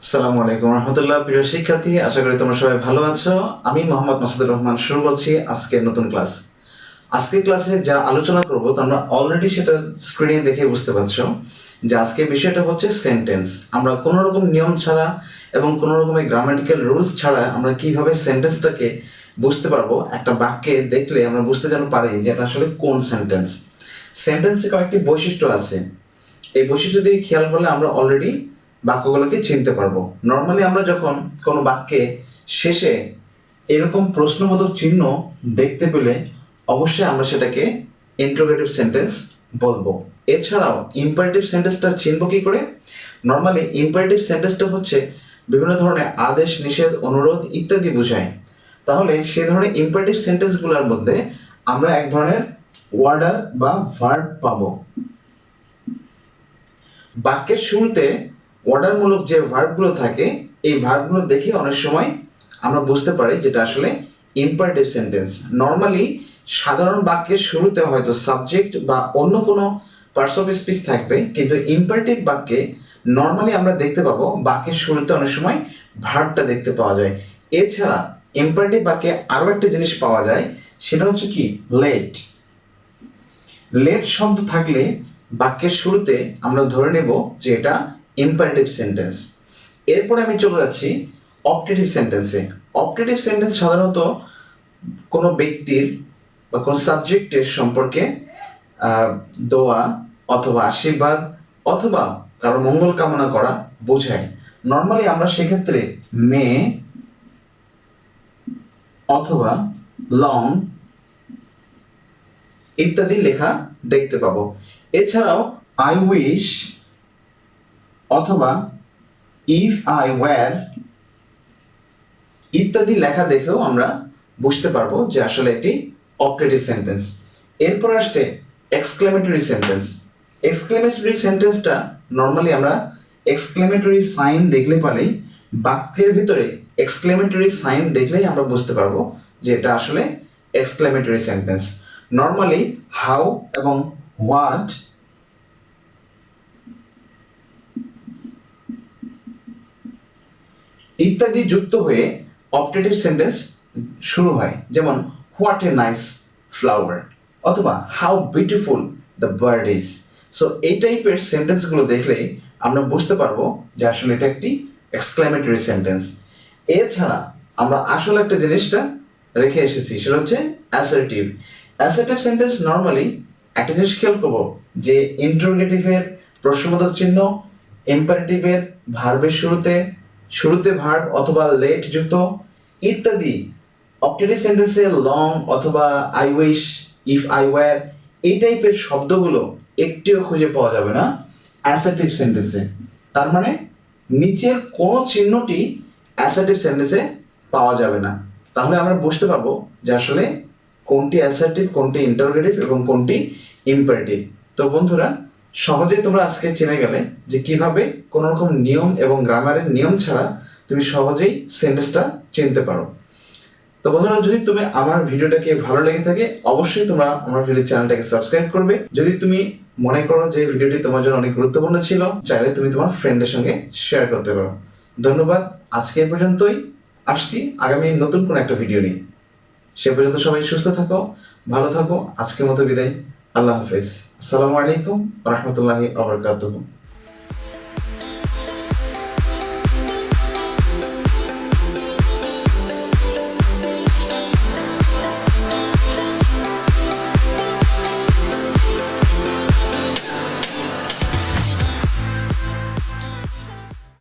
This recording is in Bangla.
আসসালামু আলাইকুম রহমতুল্লাহ। প্রিয় শিক্ষার্থী, আশা করি তোমরা সবাই ভালো আছো। আমি মোহাম্মদ মাসুদুর রহমান শুরু করছি আজকের নতুন ক্লাস। আজকের ক্লাসে যা আলোচনা করব তোমরা অলরেডি সেটা স্ক্রিনে দেখে বুঝতে পারছো যে আজকের বিষয়টা হচ্ছে সেন্টেন্স। আমরা কোনো রকম নিয়ম ছাড়া এবং কোনো রকমের গ্রামাটিক্যাল রুলস ছাড়া আমরা কিভাবে সেন্টেন্সটাকে বুঝতে পারবো। একটা বাক্যে দেখলে আমরা বুঝতে যেন পারি যে এটা আসলে কোন সেন্টেন্স। সেন্টেন্সে কয়েকটি বৈশিষ্ট্য আছে। এই বৈশিষ্ট্য দিয়ে খেয়াল করলে আমরা অলরেডি বাক্যগুলোকে চিনতে পারবো। নর্মালি আমরা যখন কোনো বাক্যে শেষে এরকম প্রশ্নবোধক চিহ্ন দেখতে পেলে অবশ্যই আমরা সেটাকে ইন্টারোগেটিভ সেন্টেন্স বলবো। এছাড়াও ইম্পারেটিভ সেন্টেন্সটা চিনব কি করে? নর্মালি ইম্পারেটিভ সেন্টেন্সটা হচ্ছে বিভিন্ন ধরনের আদেশ, নিষেধ, অনুরোধ ইত্যাদি বোঝায়। তাহলে সে ধরনের ইম্পারেটিভ সেন্টেন্সগুলোর মধ্যে আমরা এক ধরনের ওয়ার্ডার বা ভার্ব পাবো। বাক্যের শুরুতে অর্ডারমূলক যে ভার্বগুলো থাকে এই ভার্বগুলো দেখে অনেক সময় আমরা বুঝতে পারি যেটা আসলে ইম্পারেটিভ সেন্টেন্স। নর্মালি সাধারণ বাক্যের শুরুতে হয়তো সাবজেক্ট বা অন্য কোনো পার্টস অফ স্পিচ থাকবে, কিন্তু ইম্পারেটিভ বাক্যে নর্মালি আমরা দেখতে পাবো বাক্যের শুরুতে অনেক সময় ভার্বটা দেখতে পাওয়া যায়। এছাড়া ইম্পারেটিভ বাক্যে আরও একটা জিনিস পাওয়া যায়, সেটা হচ্ছে কি লেট। লেট শব্দ থাকলে বাক্যের শুরুতে আমরা ধরে নেব যে এটা ইম্পারেটিভ সেন্টেন্স। এরপরে আমি চলে যাচ্ছি অপটেটিভ সেন্টেন্সে। অপটেটিভ সেন্টেন্স সাধারণত কোনো ব্যক্তির বা কোনো সাবজেক্টের সম্পর্কে দোয়া অথবা আশীর্বাদ অথবা কারো মঙ্গল কামনা করা বোঝায়। নর্মালি আমরা সেক্ষেত্রে মে অথবা লং ইত্যাদি লেখা দেখতে পাবো। এছাড়াও আই উইশ অথবা ইফ আই ওয়্যার ইত্যাদি লেখা দেখেও আমরা বুঝতে পারবো যে আসলে এটি অপটেটিভ সেন্টেন্স। এরপর আসছে এক্সক্লেমেটরি সেন্টেন্স। এক্সক্লেমেটরি সেন্টেন্সটা নর্মালি আমরা এক্সক্লেমেটরি সাইন দেখলে পারেই বাক্যের ভিতরে এক্সক্লেমেটরি সাইন দেখলেই আমরা বুঝতে পারবো যে এটা আসলে এক্সক্লেমেটরি সেন্টেন্স। নর্মালি হাউ এবং হোয়াট ইত্যাদি যুক্ত হয়ে অপটেটিভ সেন্টেন্স শুরু হয়, যেমন হোয়াট এ নাইস ফ্লাওয়ার অথবা how beautiful the bird is. So এই টাইপের সেন্টেন্সগুলো দেখলেই আমরা বুঝতে পারবো যে আসলে এটা একটি এক্সক্লেমেটরি সেন্টেন্স। এছাড়া আমরা আসলে একটা জিনিসটা রেখে এসেছি, সেটা হচ্ছে অ্যাসার্টিভ। অ্যাসার্টিভ সেন্টেন্স নর্মালি একটা জিনিস খেয়াল করবো যে ইন্টারোগেটিভের প্রশ্নবোধক চিহ্ন, ইম্পারেটিভের ভার্বের শুরুতে ভার্ব অথবা লেট যুক্ত ইত্যাদি। অপটেটিভ সেন্টেন্সে লং অথবা I wish, if I were এই টাইপের শব্দগুলো একটিও খুঁজে পাওয়া যাবে না অ্যাসার্টিভ সেন্টেন্সে। তার মানে নিচের কোন চিহ্নটি অ্যাসার্টিভ সেন্টেন্সে পাওয়া যাবে না। তাহলে আমরা বুঝতে পারবো যে আসলে কোনটি অ্যাসার্টিভ, কোনটি ইন্টারোগেটিভ এবং কোনটি ইম্পারেটিভ। তো বন্ধুরা, সহজেই তোমরা আজকে জেনে গেলে যে কিভাবে কোনো রকম নিয়ম এবং গ্রামারের নিয়ম ছাড়া তুমি সহজেই সেন্টেন্সটা চিনতে পারো। তো বন্ধুরা, যদি তুমি আমার ভিডিওটাকে ভালো লেগে থাকে অবশ্যই তোমরা আমার ভিডিও চ্যানেলটাকে সাবস্ক্রাইব করবে। যদি তুমি মনে করো যে ভিডিওটি তোমার জন্য অনেক গুরুত্বপূর্ণ ছিল, চাইলে তুমি তোমার ফ্রেন্ডের সঙ্গে শেয়ার করতে পারো। ধন্যবাদ। আজকে এই পর্যন্তই। আসছি আগামী নতুন কোনো একটা ভিডিও নিয়ে। সে পর্যন্ত সবাই সুস্থ থাকো, ভালো থাকো। আজকের মতো বিদায়। আল্লাহ হাফেজ। আসসালামু আলাইকুম ওয়া রাহমাতুল্লাহি ওয়া বারাকাতুহু।